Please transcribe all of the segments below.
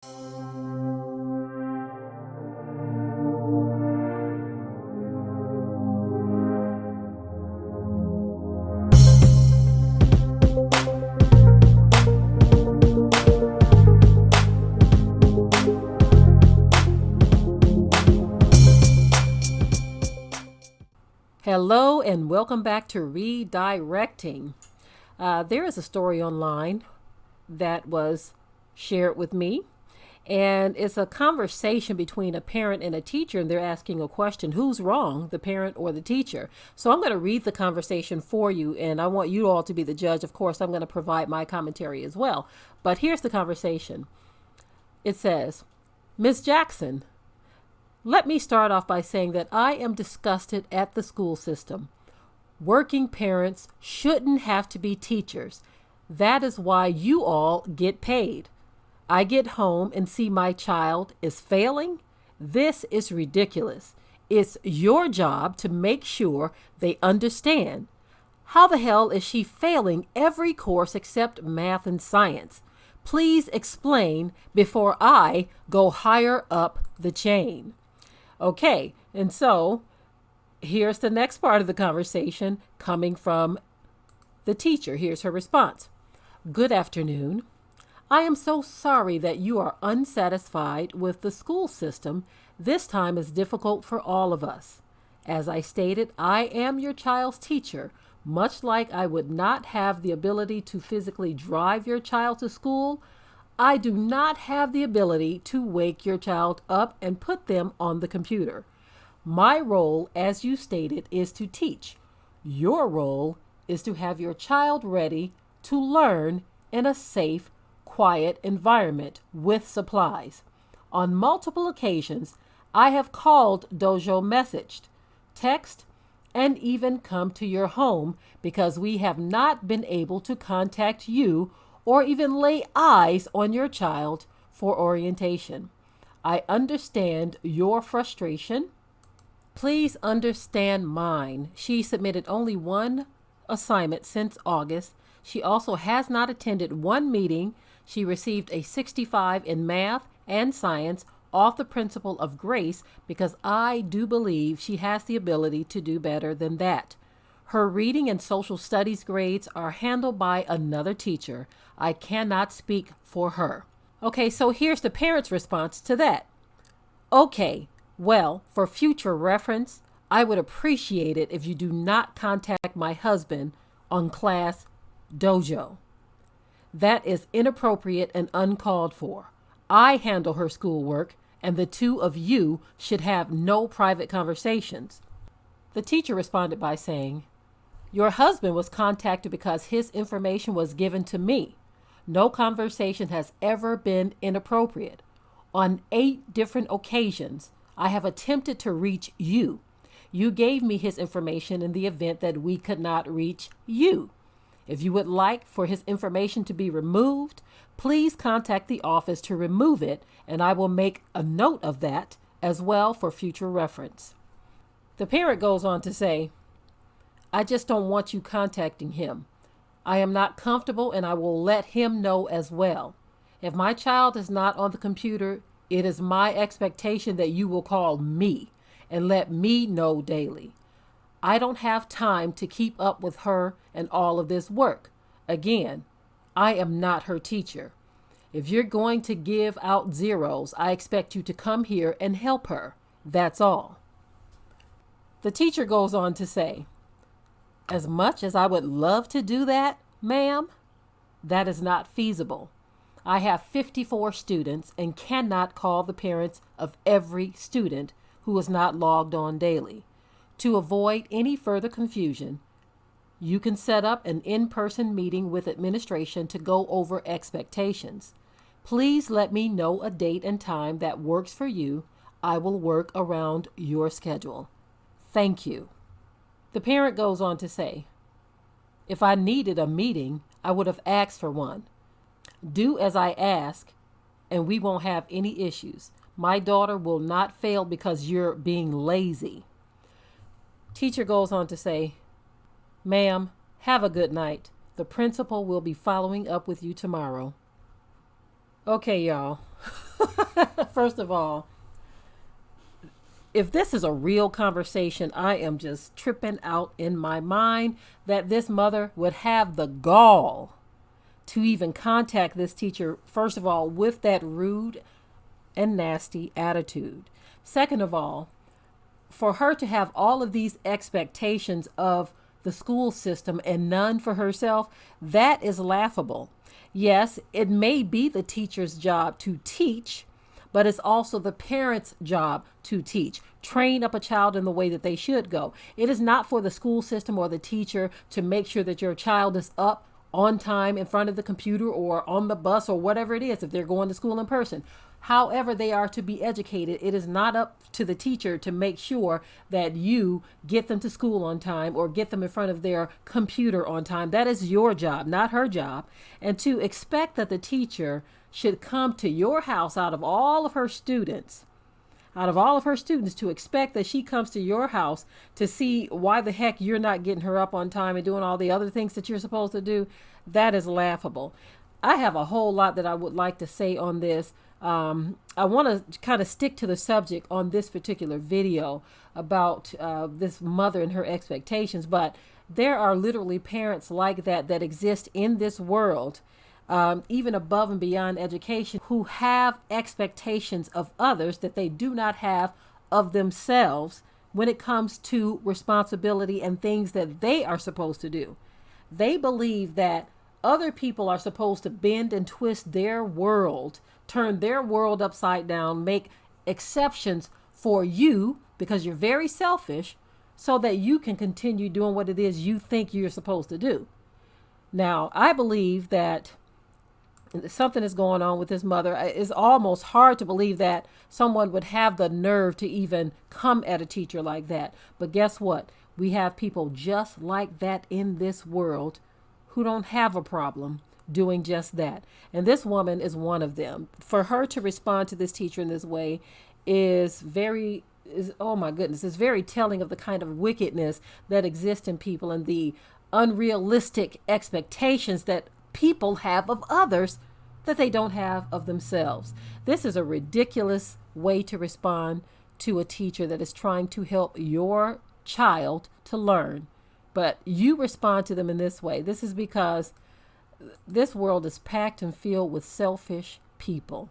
Hello and welcome back to Redirecting. There is a story online that was shared with me, and it's a conversation between a parent and a teacher, and they're asking a question: who's wrong, the parent or the teacher? So I'm going to read the conversation for you, and I want you all to be the judge. Of course, I'm going to provide my commentary as well. But here's the conversation. It says, Ms. Jackson, let me start off by saying that I am disgusted at the school system. Working parents shouldn't have to be teachers. That is why you all get paid. I get home and see my child is failing. This is ridiculous. It's your job to make sure they understand. How the hell is she failing every course except math and science? Please explain before I go higher up the chain. Okay, and so here's the next part of the conversation coming from the teacher. Here's her response. Good afternoon. I am so sorry that you are unsatisfied with the school system. This time is difficult for all of us. As I stated, I am your child's teacher. Much like I would not have the ability to physically drive your child to school, I do not have the ability to wake your child up and put them on the computer. My role, as you stated, is to teach. Your role is to have your child ready to learn in a safe, quiet environment with supplies. On multiple occasions, I have called Dojo, messaged, text, and even come to your home because we have not been able to contact you or even lay eyes on your child for orientation. I understand your frustration. Please understand mine. She submitted only one assignment since August. She also has not attended one meeting. She received a 65 in math and science off the principle of grace because I do believe she has the ability to do better than that. Her reading and social studies grades are handled by another teacher. I cannot speak for her. Okay, so here's the parent's response to that. Okay, well, for future reference, I would appreciate it if you do not contact my husband on Class Dojo. That is inappropriate and uncalled for. I handle her schoolwork, and the two of you should have no private conversations. The teacher responded by saying, Your husband was contacted because his information was given to me. No conversation has ever been inappropriate. On 8 different occasions, I have attempted to reach you. You gave me his information in the event that we could not reach you. If you would like for his information to be removed, please contact the office to remove it, and I will make a note of that as well for future reference. The parent goes on to say, I just don't want you contacting him. I am not comfortable, and I will let him know as well. If my child is not on the computer, it is my expectation that you will call me and let me know daily. I don't have time to keep up with her and all of this work. Again, I am not her teacher. If you're going to give out zeros, I expect you to come here and help her. That's all. The teacher goes on to say, as much as I would love to do that, ma'am, that is not feasible. I have 54 students and cannot call the parents of every student who is not logged on daily. To avoid any further confusion, you can set up an in-person meeting with administration to go over expectations. Please let me know a date and time that works for you. I will work around your schedule. Thank you. The parent goes on to say, if I needed a meeting, I would have asked for one. Do as I ask, and we won't have any issues. My daughter will not fail because you're being lazy. Teacher goes on to say, ma'am, have a good night. The principal will be following up with you tomorrow. Okay, y'all. First of all, if this is a real conversation, I am just tripping out in my mind that this mother would have the gall to even contact this teacher, first of all, with that rude and nasty attitude. Second of all, for her to have all of these expectations of the school system and none for herself, that is laughable. Yes, it may be the teacher's job to teach, but it's also the parent's job to teach. Train up a child in the way that they should go. It is not for the school system or the teacher to make sure that your child is up on time in front of the computer or on the bus or whatever it is if they're going to school in person. However they are to be educated, it is not up to the teacher to make sure that you get them to school on time or get them in front of their computer on time. That is your job, not her job. And to expect that the teacher should come to your house out of all of her students, to expect that she comes to your house to see why the heck you're not getting her up on time and doing all the other things that you're supposed to do, that is laughable. I have a whole lot that I would like to say on this. I want to kind of stick to the subject on this particular video about this mother and her expectations, but there are literally parents like that exist in this world, even above and beyond education, who have expectations of others that they do not have of themselves when it comes to responsibility and things that they are supposed to do. They believe that other people are supposed to bend and twist their world, turn their world upside down, make exceptions for you because you're very selfish so that you can continue doing what it is you think you're supposed to do. Now, I believe that something is going on with this mother. It's almost hard to believe that someone would have the nerve to even come at a teacher like that. But guess what? We have people just like that in this world who don't have a problem doing just that. And this woman is one of them. For her to respond to this teacher in this way is oh my goodness, it's very telling of the kind of wickedness that exists in people and the unrealistic expectations that people have of others that they don't have of themselves. This is a ridiculous way to respond to a teacher that is trying to help your child to learn. But you respond to them in this way. This is because this world is packed and filled with selfish people.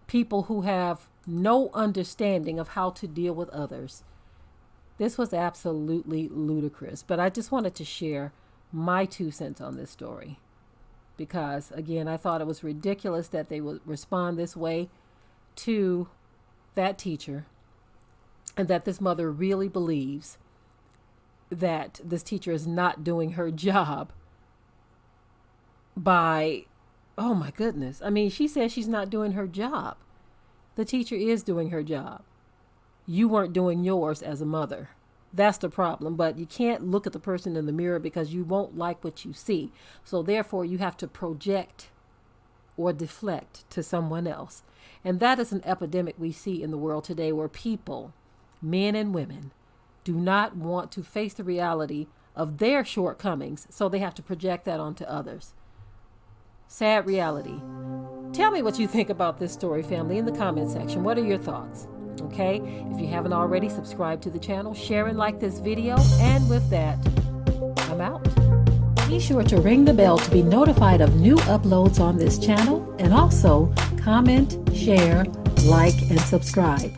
People who have no understanding of how to deal with others. This was absolutely ludicrous. But I just wanted to share my 2 cents on this story because, again, I thought it was ridiculous that they would respond this way to that teacher and that this mother really believes that this teacher is not doing her job by, oh my goodness. I mean, she says she's not doing her job. The teacher is doing her job. You weren't doing yours as a mother. That's the problem. But you can't look at the person in the mirror because you won't like what you see. So therefore, you have to project or deflect to someone else. And that is an epidemic we see in the world today where people, men and women, do not want to face the reality of their shortcomings. So they have to project that onto others. Sad reality. Tell me what you think about this story, family, in the comment section. What are your thoughts? Okay, if you haven't already, subscribe to the channel, share and like this video, and with that, I'm out. Be sure to ring the bell to be notified of new uploads on this channel, and also comment, share, like, and subscribe.